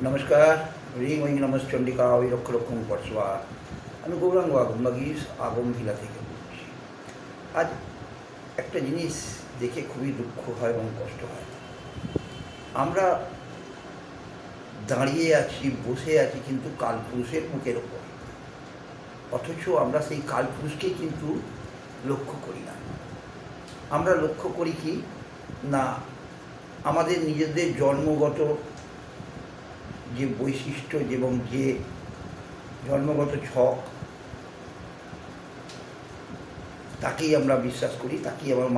নমস্কার। রিং ওইং নমস চণ্ডিকা ওই লক্ষ লক্ষ পরশোয়া। আমি গৌরাঙ্গ আগমবাগীশ আগমভিলা থেকে বলছি। আজ একটা জিনিস দেখে খুবই দুঃখ হয় এবং কষ্ট হয়। আমরা দাঁড়িয়ে আছি, বসে আছি কিন্তু কালপুরুষের মুখের ওপর, অথচ আমরা সেই কালপুরুষকেই কিন্তু লক্ষ্য করি না। আমরা লক্ষ্য করি কি না, আমাদের নিজেদের জন্মগত যে বৈশিষ্ট্য এবং যে জন্মগত ছক, তাকেই আমরা বিশ্বাস করি, তাকেই আমরা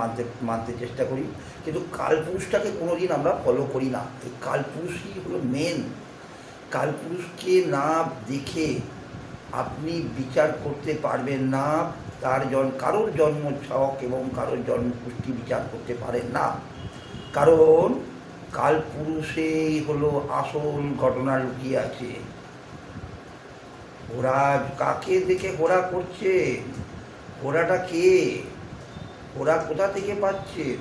মানতে চেষ্টা করি, কিন্তু কালপুরুষটাকে কোনোদিন আমরা ফলো করি না। এই কালপুরুষই হলো মেন। কালপুরুষকে না দেখে আপনি বিচার করতে পারবেন না, কারোর জন্ম ছক এবং কারোর জন্মপুষ্টি বিচার করতে পারেন না, কারণ কালপুরুষেই হলো আসল ঘটনা লুকিয়ে আছে। ওরা কাকে দেখে ওরা করছে, ওরাটা কে, ওরা কোথা থেকে পাচ্ছেন,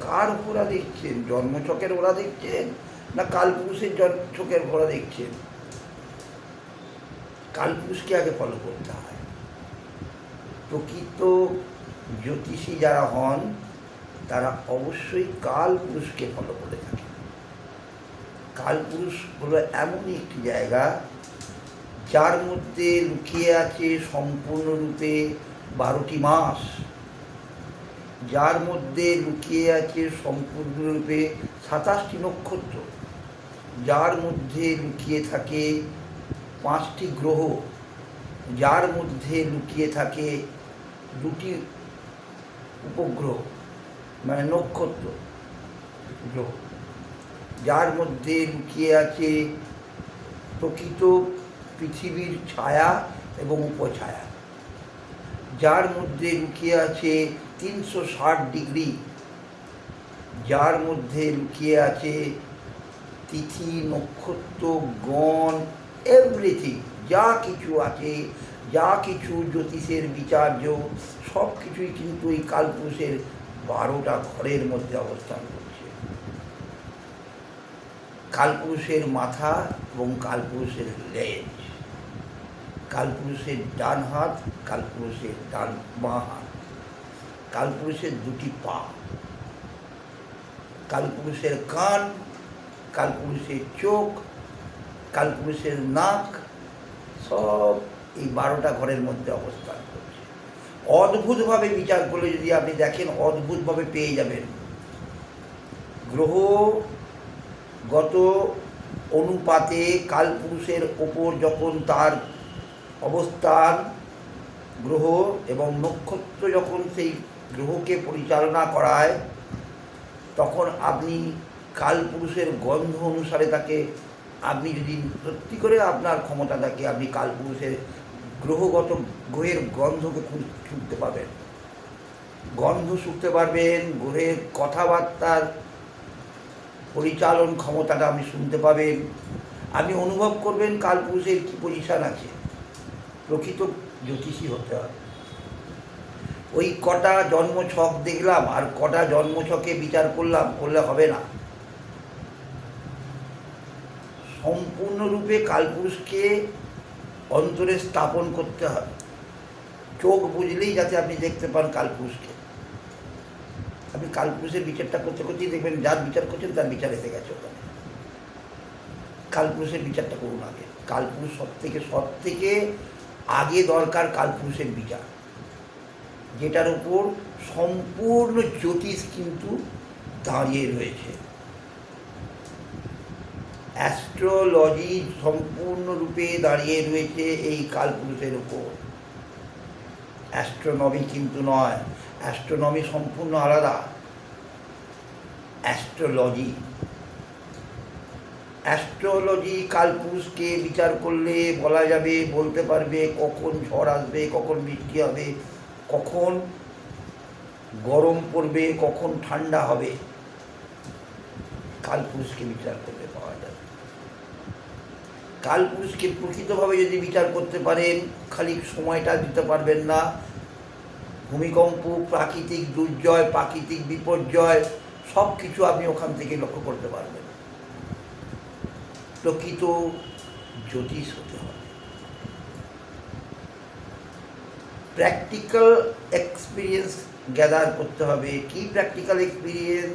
কার ওরা দেখছেন? জন্মছকের ওরা দেখছেন না কালপুরুষের ছকের ওরা দেখছেন? কালপুরুষকে আগে ফলো করতে হয়। প্রকৃত জ্যোতিষী যারা হন তারা অবশ্যই কালপুরুষকে ফলো করে থাকে। কালপুরুষ হলো এমনই একটি জায়গা যার মধ্যে লুকিয়ে আছে সম্পূর্ণরূপে 12টি মাস, যার মধ্যে লুকিয়ে আছে সম্পূর্ণরূপে 27টি নক্ষত্র, যার মধ্যে লুকিয়ে থাকে 5টি গ্রহ, যার মধ্যে লুকিয়ে থাকে 2টি উপগ্রহ মানে নক্ষত্র গ্রহ, যার মধ্যে লুকিয়ে আছে প্রকৃত পৃথিবীর ছায়া এবং উপছায়া, যার মধ্যে লুকিয়ে আছে 360 ডিগ্রি, যার মধ্যে লুকিয়ে আছে তিথি নক্ষত্র গণ এভরিথিং, যা কিছু আছে, যা কিছু জ্যোতিষের বিচার্য সব কিছুই কিন্তু এই কালপুরুষের 12টা ঘরের মধ্যে অবস্থান করছে। কালপুরুষের মাথা এবং কালপুরুষের লেজ, কালপুরুষের ডান হাত, কালপুরুষের বাঁ হাত, কালপুরুষের 2টি পা, কালপুরুষের কান, কালপুরুষের চোখ, কালপুরুষের নাক, সব এই 12টা ঘরের মধ্যে অবস্থান করছে। অদ্ভুতভাবে বিচার করলে যদি আপনি দেখেন, অদ্ভুতভাবে পেয়ে যাবেন। গ্রহগত অনুপাতে কালপুরুষের ওপর যখন তার অবস্থান, গ্রহ এবং নক্ষত্র যখন সেই গ্রহকে পরিচালনা করায়, তখন আপনি কালপুরুষের গন্ধ অনুসারে তাকে, আপনি যদি সত্যি করে আপনার ক্ষমতা থাকে, আপনি কালপুরুষের গ্রহের গন্ধকে শুনতে পাবেন, গন্ধ শুনতে পারবেন, গ্রহের কথাবার্তার পরিচালন ক্ষমতাটা আপনি শুনতে পাবেন, আপনি অনুভব করবেন কালপুরুষের কী পজিশান আছে। প্রকৃত জ্যোতিষী হতে হবে। ওই কটা জন্মছক দেখলাম আর কটা জন্মছকে বিচার করলে হবে না। সম্পূর্ণরূপে কালপুরুষকে অন্তরে স্থাপন করতে হবে। চোখ বুঝলেই যাতে আপনি দেখতে পান কালপুরুষকে। আপনি কালপুরুষের বিচারটা করতে করতেই দেখবেন যার বিচার করছেন তার বিচার এসে গেছে ওখানে। কালপুরুষের বিচারটা করুন আগে। কালপুরুষ সব থেকে আগে দরকার কালপুরুষের বিচার, যেটার উপর সম্পূর্ণ জ্যোতিষ কিন্তু দাঁড়িয়ে রয়েছে। অ্যাস্ট্রোলজি সম্পূর্ণরূপে দাঁড়িয়ে রয়েছে এই কালপুরুষের উপর। অ্যাস্ট্রোনমি কিন্তু নয়, অ্যাস্ট্রোনমি সম্পূর্ণ আলাদা। অ্যাস্ট্রোলজি কালপুরুষকে বিচার করলে বলা যাবে, বলতে পারবে কখন ঝড় আসবে, কখন বৃষ্টি হবে, কখন গরম পড়বে, কখন ঠান্ডা হবে। কালপুরুষকে বিচার করতে পাওয়া যাবে। কালপুরুষকে প্রকৃতভাবে যদি বিচার করতে পারেন, খালি সময়টা দিতে পারবেন না, ভূমিকম্প, প্রাকৃতিক দুর্জয়, প্রাকৃতিক বিপর্যয় সব কিছু আপনি ওখান থেকে লক্ষ্য করতে পারবেন। প্রকৃত জ্যোতিষ হতে হবে। প্র্যাকটিক্যাল এক্সপিরিয়েন্স গ্যাদার করতে হবে। কি প্র্যাকটিক্যাল এক্সপিরিয়েন্স?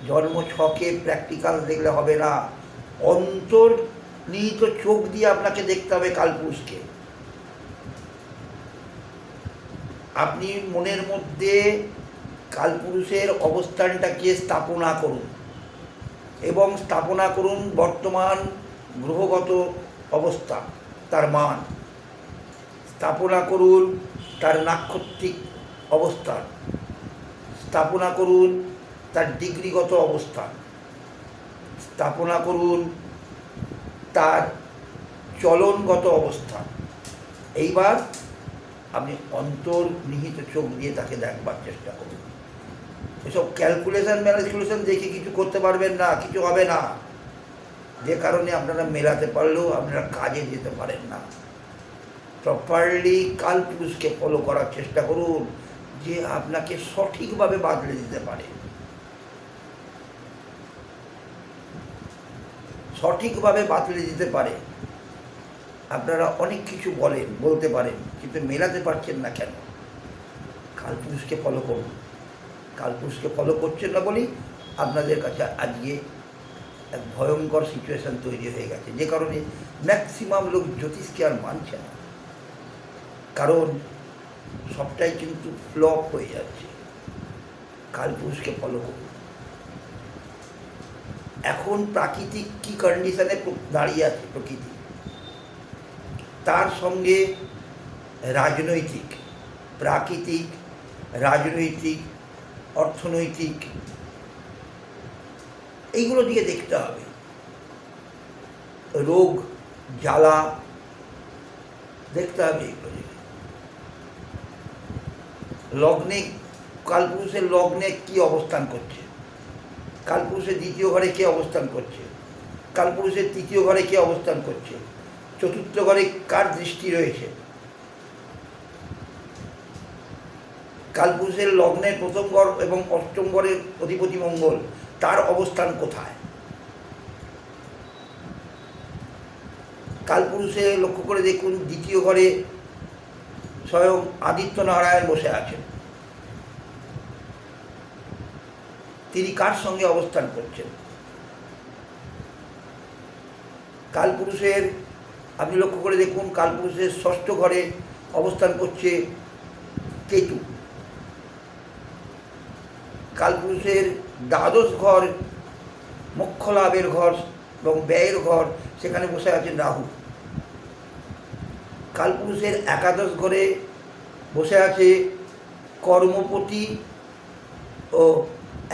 জন্ম ছকে প্র্যাকটিক্যাল দেখলে হবে না, অন্তর্নিহিত চোখ দিয়ে আপনাকে দেখতে হবে কালপুরুষকে। আপনি মনের মধ্যে কালপুরুষের অবস্থানটাকে স্থাপনা করুন এবং স্থাপনা করুন বর্তমান গ্রহগত অবস্থা, তার মান স্থাপনা করুন, তার নাক্ষত্রিক অবস্থান স্থাপনা করুন, তার ডিগ্রিগত অবস্থান স্থাপনা করুন, তার চলনগত অবস্থান। এইবার আপনি অন্তর্নিহিত চোখ দিয়ে তাকে দেখবার চেষ্টা করুন। এসব ম্যানিপুলেশন দেখে কিছু করতে পারবেন না, কিছু হবে না, যে কারণে আপনারা মেলাতে পারলেও আপনারা কাজে যেতে পারেন না। প্রপারলি কালপুরুষকে ফলো করার চেষ্টা করুন, যে আপনাকে সঠিকভাবে বাদলে দিতে পারে, সঠিকভাবে বাতলে দিতে পারে। আপনারা অনেক কিছু বলতে পারেন, কিন্তু মেলাতে পারছেন না কেন? কালপুরুষকে ফলো করুন। কালপুরুষকে ফলো করছেন না বলেই আপনাদের কাছে আজকে এক ভয়ঙ্কর সিচুয়েশান তৈরি হয়ে গেছে, যে কারণে ম্যাক্সিমাম লোক জ্যোতিষকে আর মানছে না, কারণ সবটাই কিন্তু ফ্লপ হয়ে যাচ্ছে। কালপুরুষকে ফলো করুন। এখন প্রাকৃতিক কি কন্ডিশনে দাঁড়িয়ে আছে প্রকৃতি, তার সঙ্গে রাজনৈতিক, প্রাকৃতিক, রাজনৈতিক, অর্থনৈতিক, এইগুলো দিকে দেখতে হবে। রোগ জ্বালা দেখতে হবে এইগুলো দিকে। লগ্নে, কালপুরুষের লগ্নে কি অবস্থান করছে, কালপুরুষের দ্বিতীয় ঘরে কে অবস্থান করছে, কালপুরুষের তৃতীয় ঘরে কে অবস্থান করছে, চতুর্থ ঘরে কার দৃষ্টি রয়েছে, কালপুরুষের লগ্নের প্রথম ঘর এবং অষ্টম ঘরের অধিপতি মঙ্গল, তার অবস্থান কোথায়। কালপুরুষে লক্ষ্য করে দেখুন, দ্বিতীয় ঘরে স্বয়ং আদিত্য নারায়ণ বসে আছেন, তিনি কার সঙ্গে অবস্থান করছেন। কালপুরুষের আপনি লক্ষ্য করে দেখুন, কালপুরুষের ষষ্ঠ ঘরে অবস্থান করছে কেতু। কালপুরুষের দ্বাদশ ঘর মোক্ষ লাভের ঘর এবং ব্যয়ের ঘর, সেখানে বসে আছেন রাহু। কালপুরুষের একাদশ ঘরে বসে আছে কর্মপতি ও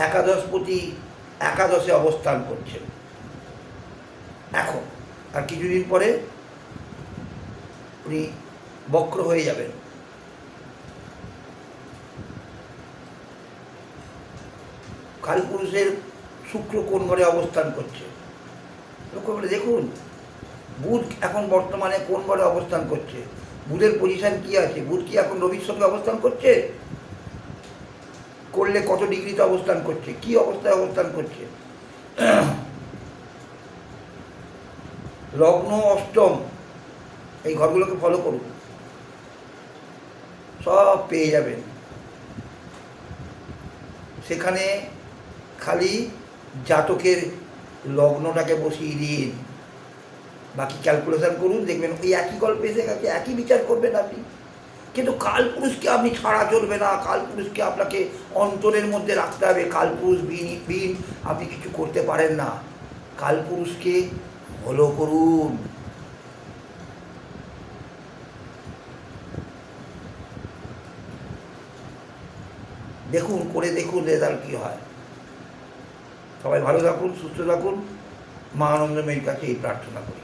একাদশপতি, একাদশে অবস্থান করছেন। এখন আর কিছুদিন পরে উনি বক্র হয়ে যাবেন। কালপুরুষের শুক্র কোন ঘরে অবস্থান করছে লক্ষ্য করে দেখুন। বুধ এখন বর্তমানে কোন ঘরে অবস্থান করছে, বুধের পজিশন কি আছে, বুধ কি এখন রবির সঙ্গে অবস্থান করছে, করলে কত ডিগ্রিতে অবস্থান করছে, কি অবস্থায় অবস্থান করছে। লগ্ন অষ্টম, এই ঘরগুলোকে ফলো করুন, সব পেয়ে যাবেন। সেখানে খালি জাতকের লগ্নটাকে বসিয়ে দিন, বাকি ক্যালকুলেশন করুন, দেখবেন ওই একই গল্প এসে গেছে, একই বিচার করবেন আপনি। কিন্তু কালপুরুষকে আপনি ছাড়া চলবে না, কালপুরুষকে আপনাকে অন্তরের মধ্যে রাখতে হবে। কালপুরুষ বিন আপনি কিছু করতে পারেন না। কালপুরুষকে ফলো করুন। দেখুন, করে দেখুন রেজাল্ট কী হয়। সবাই ভালো থাকুন, সুস্থ থাকুন, মা আনন্দময়ীর কাছে এই প্রার্থনা করি।